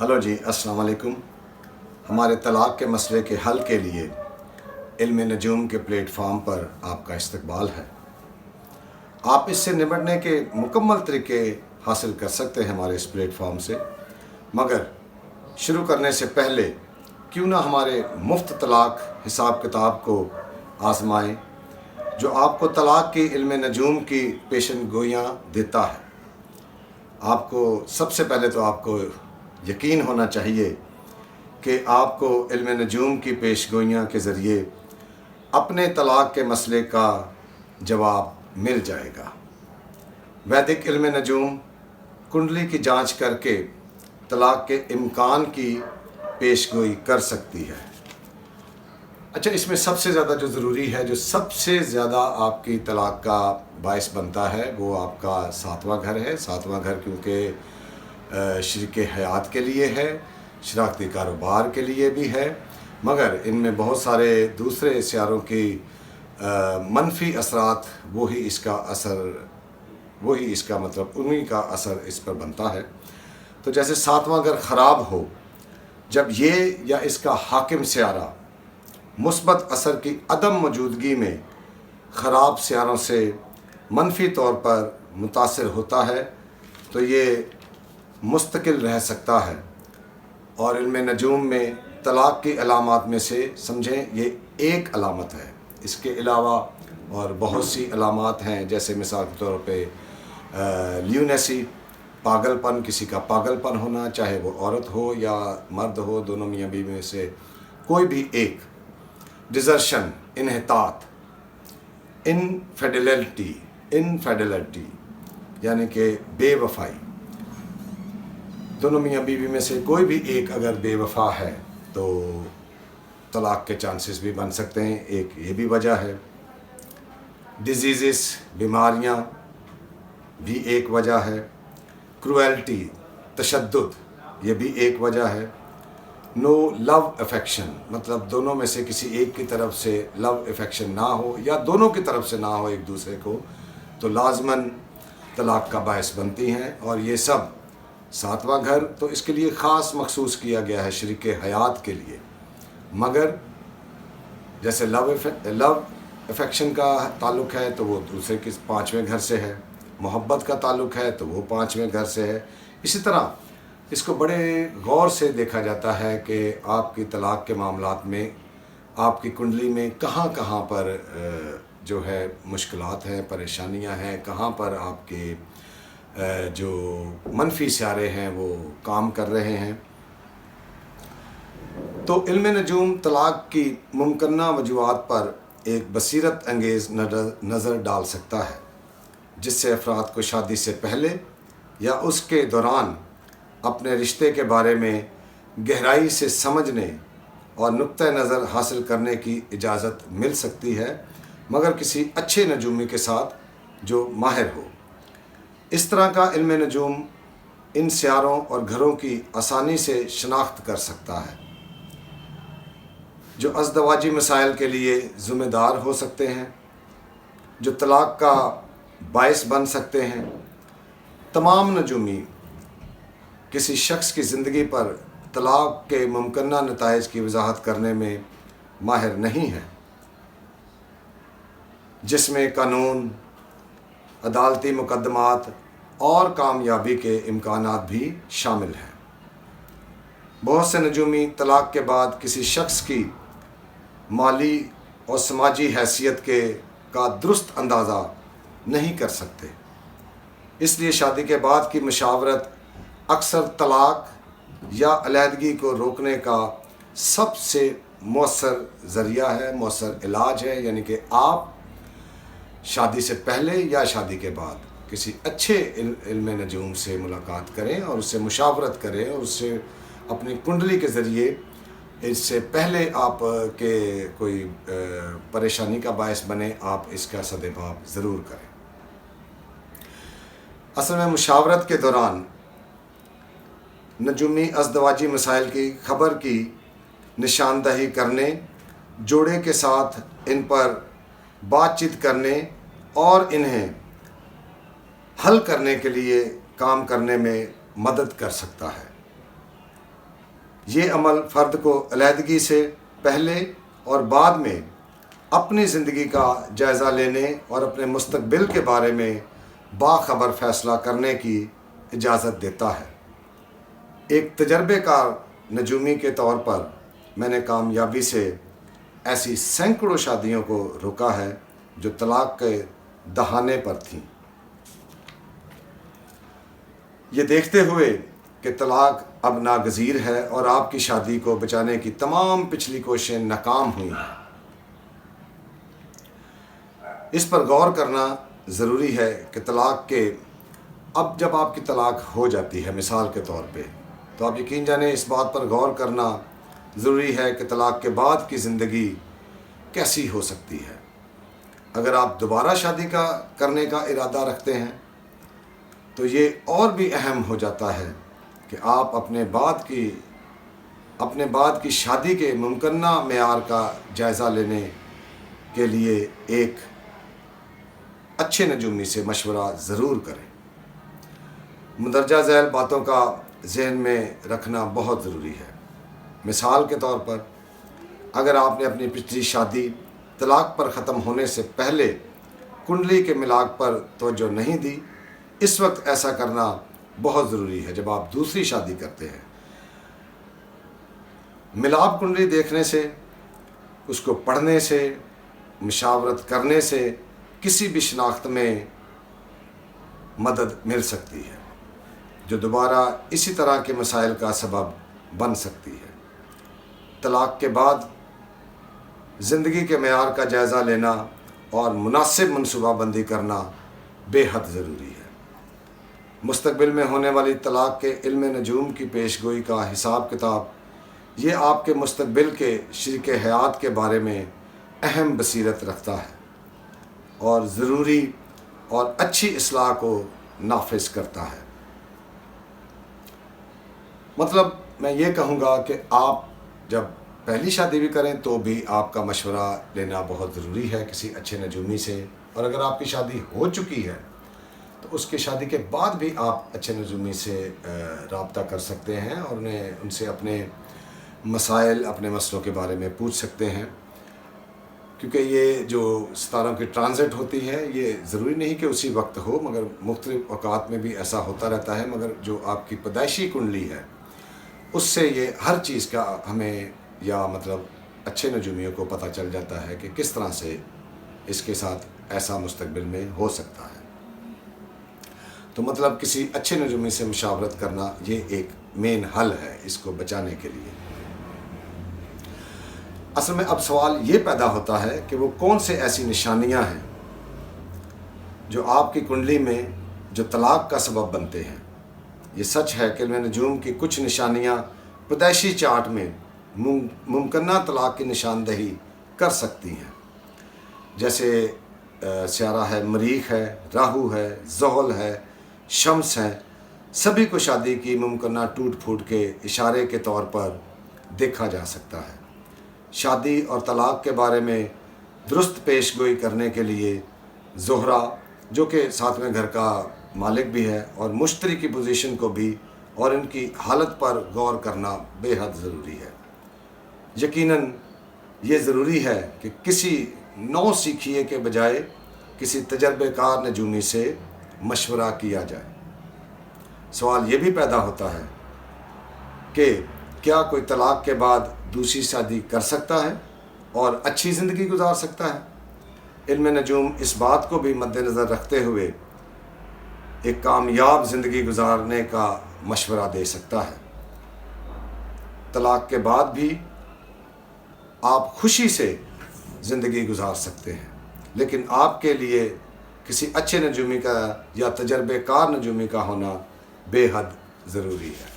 Hello जी, अस्सलाम वालेकुम। हमारे तलाक़ के मसले के हल के लिए इल्म नजूम के प्लेटफार्म पर आपका इस्तकबाल है। आप इससे निपटने के मुकम्मल तरीके हासिल कर सकते हैं हमारे इस प्लेटफार्म से, मगर शुरू करने से पहले क्यों ना हमारे मुफ्त तलाक़ हिसाब किताब को आज़माएं, जो आपको तलाक़ की इल्म नजूम की पेशन गोइयाँ देता है। आपको सबसे पहले तो आपको यकीन होना चाहिए कि आपको इल्म नजूम की पेश गोइयाँ के ज़रिए अपने तलाक़ के मसले का जवाब मिल जाएगा। वैदिक इल्म नजूम कुंडली की जांच करके तलाक़ के इम्कान की पेश गोई कर सकती है। अच्छा, इसमें सबसे ज़्यादा जो ज़रूरी है, जो सबसे ज़्यादा आपकी तलाक़ का बायस बनता है, वो आपका सातवां घर है। सातवां घर क्योंकि शरीक हयात के लिए है, शराकती कारोबार के लिए भी है, मगर इनमें बहुत सारे दूसरे सियारों की मनफी असरात वही इसका मतलब उन्हीं का असर इस पर बनता है। तो जैसे सातवां घर ख़राब हो, जब ये या इसका हाकिम सियारा मुस्बत असर की अदम मौजूदगी में ख़राब सियारों से मनफी तौर पर मुतासिर होता है, तो ये मुस्तकिल रह सकता है। और इल्म नजूम में तलाक़ की अलामात में से समझें ये एक अलामत है। इसके अलावा और बहुत सी अलामात हैं, जैसे मिसाल के तौर पे ल्यूनेसी, पागलपन, किसी का पागलपन होना, चाहे वो औरत हो या मर्द हो, दोनों मियाँ बीवी में से कोई भी एक, डिज़र्शन, इन्हितात, इनफेडिलिटी यानी कि बेवफाई, दोनों मियाँ बीवी में से कोई भी एक अगर बेवफा है तो तलाक़ के चांसेस भी बन सकते हैं। एक ये भी वजह है। डिजीज़, बीमारियाँ भी एक वजह है। क्रूएल्टी, तशद्दुद, ये भी एक वजह है। नो लव अफेक्शन, मतलब दोनों में से किसी एक की तरफ से लव अफेक्शन ना हो या दोनों की तरफ से ना हो एक दूसरे को, तो लाजमन तलाक़ का बायस बनती हैं। और ये सब सातवां घर तो इसके लिए ख़ास मखसूस किया गया है, शरीक हयात के लिए। मगर जैसे लव अफेक्शन का ताल्लुक़ है तो वो दूसरे के पाँचवें घर से है, मोहब्बत का ताल्लुक़ है तो वो पाँचवें घर से है। इसी तरह इसको बड़े गौर से देखा जाता है कि आपकी तलाक़ के मामलात में आपकी कुंडली में कहाँ कहाँ पर जो है मुश्किलात हैं, परेशानियां हैं, कहाँ पर आपके जो मनफी सियारे हैं वो काम कर रहे हैं। तो इल्म नजूम तलाक़ की मुमकिना वजूहात पर एक बसीरत अंगेज़ नज़र डाल सकता है, जिससे अफराद को शादी से पहले या उसके दौरान अपने रिश्ते के बारे में गहराई से समझने और नुक्ता नज़र हासिल करने की इजाज़त मिल सकती है, मगर किसी अच्छे नजूमी के साथ जो माहिर हो। इस तरह का इल्म नजूम इन सियारों और घरों की आसानी से शनाख्त कर सकता है, जो अज़दवाजी मसाइल के लिए ज़िम्मेदार हो सकते हैं, जो तलाक़ का बायस बन सकते हैं। तमाम नजूमी किसी शख्स की ज़िंदगी पर तलाक़ के मुमकिना नताइज की वजाहत करने में माहिर नहीं है, जिसमें कानून, अदालती मुकदमात और कामयाबी के इम्कानात भी शामिल हैं। बहुत से नजूमी तलाक़ के बाद किसी शख्स की माली और समाजी हैसियत का दुरुस्त अंदाज़ा नहीं कर सकते, इसलिए शादी के बाद की मशावरत अक्सर तलाक़ या अलहदगी को रोकने का सबसे मौसर ज़रिया है, मौसर इलाज है। यानी कि आप शादी से पहले या शादी के बाद किसी अच्छे इल्म नजूम से मुलाकात करें और उससे मुशावरत करें और उससे अपनी कुंडली के ज़रिए, इससे पहले आप के कोई परेशानी का बायस बने, आप इसका सदेबाब ज़रूर करें। असल में मुशावरत के दौरान नजूमी अज़दवाजी मसाइल की खबर की निशानदही करने, जोड़े के साथ इन पर बातचीत करने और इन्हें हल करने के लिए काम करने में मदद कर सकता है। یہ عمل فرد کو علیحدگی سے پہلے اور بعد میں اپنی زندگی کا جائزہ لینے اور اپنے مستقبل کے بارے میں باخبر فیصلہ کرنے کی اجازت دیتا ہے۔ ایک تجربے کار نجومی کے طور پر میں نے کامیابی سے ایسی سینکڑوں شادیوں کو روکا ہے جو طلاق کے دہانے پر تھیں۔ یہ دیکھتے ہوئے کہ طلاق اب ناگزیر ہے اور آپ کی شادی کو بچانے کی تمام پچھلی کوششیں ناکام ہوئی ہیں، اس پر غور کرنا ضروری ہے کہ طلاق کے اب جب آپ کی طلاق ہو جاتی ہے مثال کے طور پہ، تو آپ یقین جانیں اس بات پر غور کرنا ضروری ہے کہ طلاق کے بعد کی زندگی کیسی ہو سکتی ہے۔ اگر آپ دوبارہ شادی کرنے کا ارادہ رکھتے ہیں تو یہ اور بھی اہم ہو جاتا ہے کہ آپ اپنے بعد کی شادی کے ممکنہ معیار کا جائزہ لینے کے لیے ایک اچھے نجومی سے مشورہ ضرور کریں۔ مندرجہ ذیل باتوں کا ذہن میں رکھنا بہت ضروری ہے۔ مثال کے طور پر اگر آپ نے اپنی پچھلی شادی طلاق پر ختم ہونے سے پہلے کنڈلی کے ملاپ پر توجہ نہیں دی، اس وقت ایسا کرنا بہت ضروری ہے۔ جب آپ دوسری شادی کرتے ہیں، ملاپ کنڈلی دیکھنے سے، اس کو پڑھنے سے، مشاورت کرنے سے کسی بھی شناخت میں مدد مل سکتی ہے جو دوبارہ اسی طرح کے مسائل کا سبب بن سکتی ہے۔ طلاق کے بعد زندگی کے معیار کا جائزہ لینا اور مناسب منصوبہ بندی کرنا بے حد ضروری ہے۔ مستقبل میں ہونے والی طلاق کے علم نجوم کی پیش گوئی کا حساب کتاب یہ آپ کے مستقبل کے شریک حیات کے بارے میں اہم بصیرت رکھتا ہے اور ضروری اور اچھی اصلاح کو نافذ کرتا ہے۔ مطلب میں یہ کہوں گا کہ آپ جب پہلی شادی بھی کریں تو بھی آپ کا مشورہ لینا بہت ضروری ہے کسی اچھے نجومی سے، اور اگر آپ کی شادی ہو چکی ہے تو اس کی شادی کے بعد بھی آپ اچھے نجومی سے رابطہ کر سکتے ہیں اور ان سے اپنے مسائل، اپنے مسئلوں کے بارے میں پوچھ سکتے ہیں، کیونکہ یہ جو ستاروں کی ٹرانزٹ ہوتی ہے یہ ضروری نہیں کہ اسی وقت ہو، مگر مختلف اوقات میں بھی ایسا ہوتا رہتا ہے، مگر جو آپ کی پیدائشی کنڈلی ہے اس سے یہ ہر چیز کا ہمیں یا مطلب اچھے نجومیوں کو پتہ چل جاتا ہے کہ کس طرح سے اس کے ساتھ ایسا مستقبل میں ہو سکتا ہے۔ تو مطلب کسی اچھے نجومی سے مشاورت کرنا یہ ایک مین حل ہے اس کو بچانے کے لیے۔ اصل میں اب سوال یہ پیدا ہوتا ہے کہ وہ کون سے ایسی نشانیاں ہیں جو آپ کی کنڈلی میں جو طلاق کا سبب بنتے ہیں۔ یہ سچ ہے کہ علم نجوم کی کچھ نشانیاں پیدائشی چارٹ میں ممکنہ طلاق کی نشاندہی کر سکتی ہیں، جیسے سیارہ ہے، مریخ ہے، راہو ہے، زحل ہے، شمس ہے، سبھی کو شادی کی ممکنہ ٹوٹ پھوٹ کے اشارے کے طور پر دیکھا جا سکتا ہے۔ شادی اور طلاق کے بارے میں درست پیش گوئی کرنے کے لیے زہرہ، جو کہ ساتھ میں گھر کا مالک بھی ہے، اور مشتری کی پوزیشن کو بھی اور ان کی حالت پر غور کرنا بے حد ضروری ہے۔ یقیناً یہ ضروری ہے کہ کسی نو سیکھیے کے بجائے کسی تجربے کار نجومی سے مشورہ کیا جائے۔ سوال یہ بھی پیدا ہوتا ہے کہ کیا کوئی طلاق کے بعد دوسری شادی کر سکتا ہے اور اچھی زندگی گزار سکتا ہے؟ علم نجوم اس بات کو بھی مد نظر رکھتے ہوئے ایک کامیاب زندگی گزارنے کا مشورہ دے سکتا ہے۔ طلاق کے بعد بھی آپ خوشی سے زندگی گزار سکتے ہیں، لیکن آپ کے لیے کسی اچھے نجومی کا یا تجربے کار نجومی کا ہونا بے حد ضروری ہے۔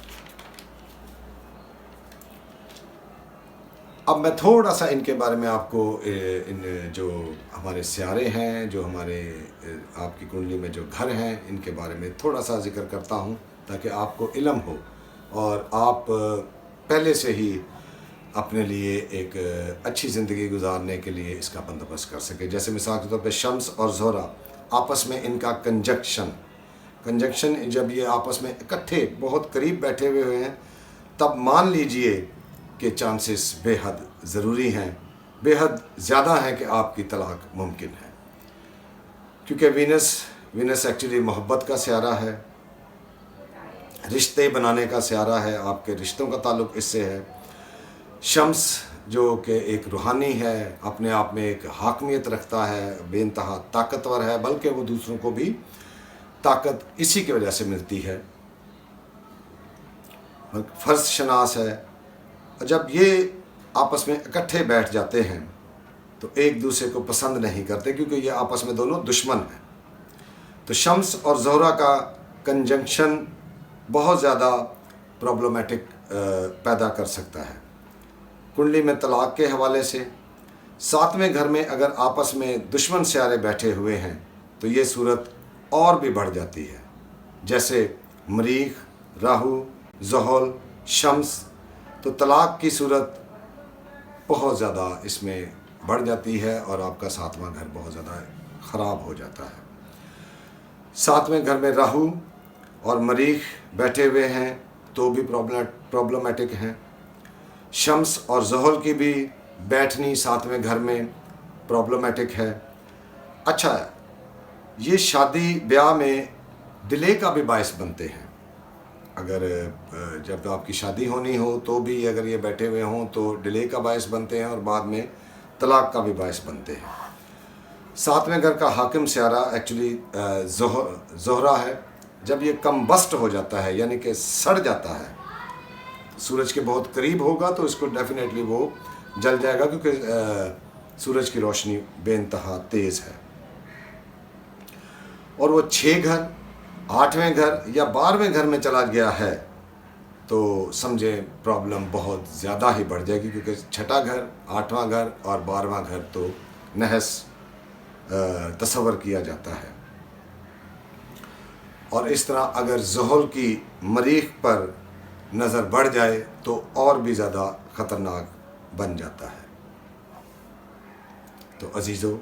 اب میں تھوڑا سا ان کے بارے میں آپ کو ان جو ہمارے سیارے ہیں، جو ہمارے آپ کی کنڈلی میں جو گھر ہیں، ان کے بارے میں تھوڑا سا ذکر کرتا ہوں تاکہ آپ کو علم ہو اور آپ پہلے سے ہی اپنے لیے ایک اچھی زندگی گزارنے کے لیے اس کا بندوبست کر سکے۔ جیسے مثال کے طور پہ شمس اور زہرہ آپس میں ان کا کنجکشن جب یہ آپس میں اکٹھے بہت قریب بیٹھے ہوئے ہیں तब मान लीजिए कि चांसेस बेहद ज़रूरी हैं, बेहद ज़्यादा हैं कि आपकी तलाक मुमकिन है, क्योंकि वीनस एक्चुअली मोहब्बत का सियारा है, रिश्ते बनाने का सियारा है, आपके रिश्तों का ताल्लुक़ इससे है। शम्स जो कि एक रूहानी है, अपने आप में एक हाकमियत रखता है, बेइंतहा ताकतवर है, बल्कि वो दूसरों को भी ताकत इसी की वजह से मिलती है, फ़र्ज शनास है। जब ये आपस में इकट्ठे बैठ जाते हैं तो एक दूसरे को पसंद नहीं करते, क्योंकि ये आपस में दोनों दुश्मन हैं। तो शम्स और ज़ोहरा का कंजंक्शन बहुत ज़्यादा प्रॉब्लमेटिक पैदा कर सकता है कुंडली में तलाक के हवाले से। सातवें घर में अगर आपस में दुश्मन सियारे बैठे हुए हैं तो ये सूरत और भी बढ़ जाती है, जैसे मरीख, राहु, ज़ोहल, शम्स। तो तलाक की सूरत बहुत ज़्यादा इसमें बढ़ जाती है और आपका सातवां घर बहुत ज़्यादा ख़राब हो जाता है। सातवें घर में राहु और मरीख बैठे हुए हैं तो भी प्रॉब्लमेटिक हैं। शम्स और ज़ोहल की भी बैठनी सातवें घर में प्रॉब्लमेटिक है। अच्छा, ये शादी ब्याह में डिले का भी बायस बनते हैं। अगर जब आपकी शादी होनी हो तो भी अगर ये बैठे हुए हों तो डिले का बायस बनते हैं और बाद में तलाक का भी बायस बनते हैं। सातवें घर का हाकिम सियारा एक्चुअली ज़ोहरा है। जब ये कम बस्ट हो जाता है, यानी कि सड़ जाता है, सूरज के बहुत करीब होगा तो इसको डेफिनेटली वो जल जाएगा, क्योंकि सूरज की रोशनी बेइंतहा तेज़ है। और वो 6 घर, 8वें घर या 12वें घर में चला गया है तो समझे प्रॉब्लम बहुत ज़्यादा ही बढ़ जाएगी, क्योंकि 6ठा घर, 8वां घर और 12वां घर तो नहस तस्वर किया जाता है। और इस तरह अगर ज़ोहल की मरीख पर नज़र बढ़ जाए तो और भी ज़्यादा ख़तरनाक बन जाता है। तो अजीज़ों,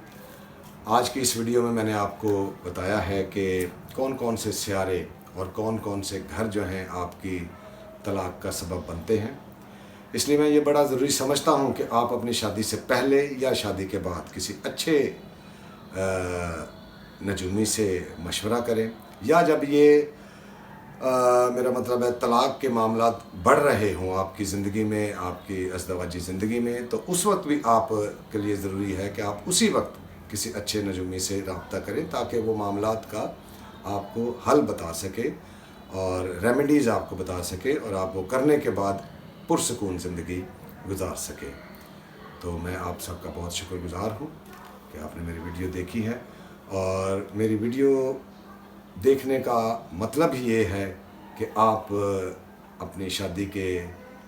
आज की इस वीडियो में मैंने आपको बताया है कि कौन कौन से सियारे और कौन कौन से घर जो हैं आपकी तलाक का सबब बनते हैं। इसलिए मैं ये बड़ा ज़रूरी समझता हूँ कि आप अपनी शादी से पहले या शादी के बाद किसी अच्छे नजूमी से मशवरा करें, या जब ये मेरा मतलब है तलाक के मामला बढ़ रहे हों आपकी ज़िंदगी में, आपकी अज़दवाजी ज़िंदगी में, तो उस वक्त भी आप के लिए ज़रूरी है कि आप उसी वक्त किसी अच्छे नजूमी से रब्ता करें, ताकि वो मामलात का आपको हल बता सके और रेमेडीज़ आपको बता सके और आप वो करने के बाद पुरसकून ज़िंदगी गुजार सके। तो मैं आप सबका बहुत शुक्रगुज़ार हूँ कि आपने मेरी वीडियो देखी है। और मेरी वीडियो देखने का मतलब ही ये है कि आप अपनी शादी के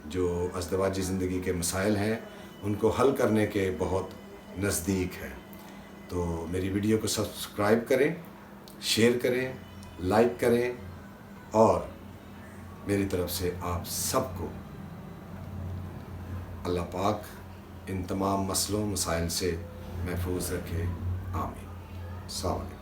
जो अज़दवाजी ज़िंदगी के मसाइल हैं उनको हल करने के बहुत नज़दीक हैं। तो मेरी वीडियो को सब्सक्राइब करें, शेयर करें, लाइक करें और मेरी तरफ से आप सबको अल्लाह पाक इन तमाम मसलों मसाइल से महफूज रखे। आमीन। अस्सलाम वालेकुम।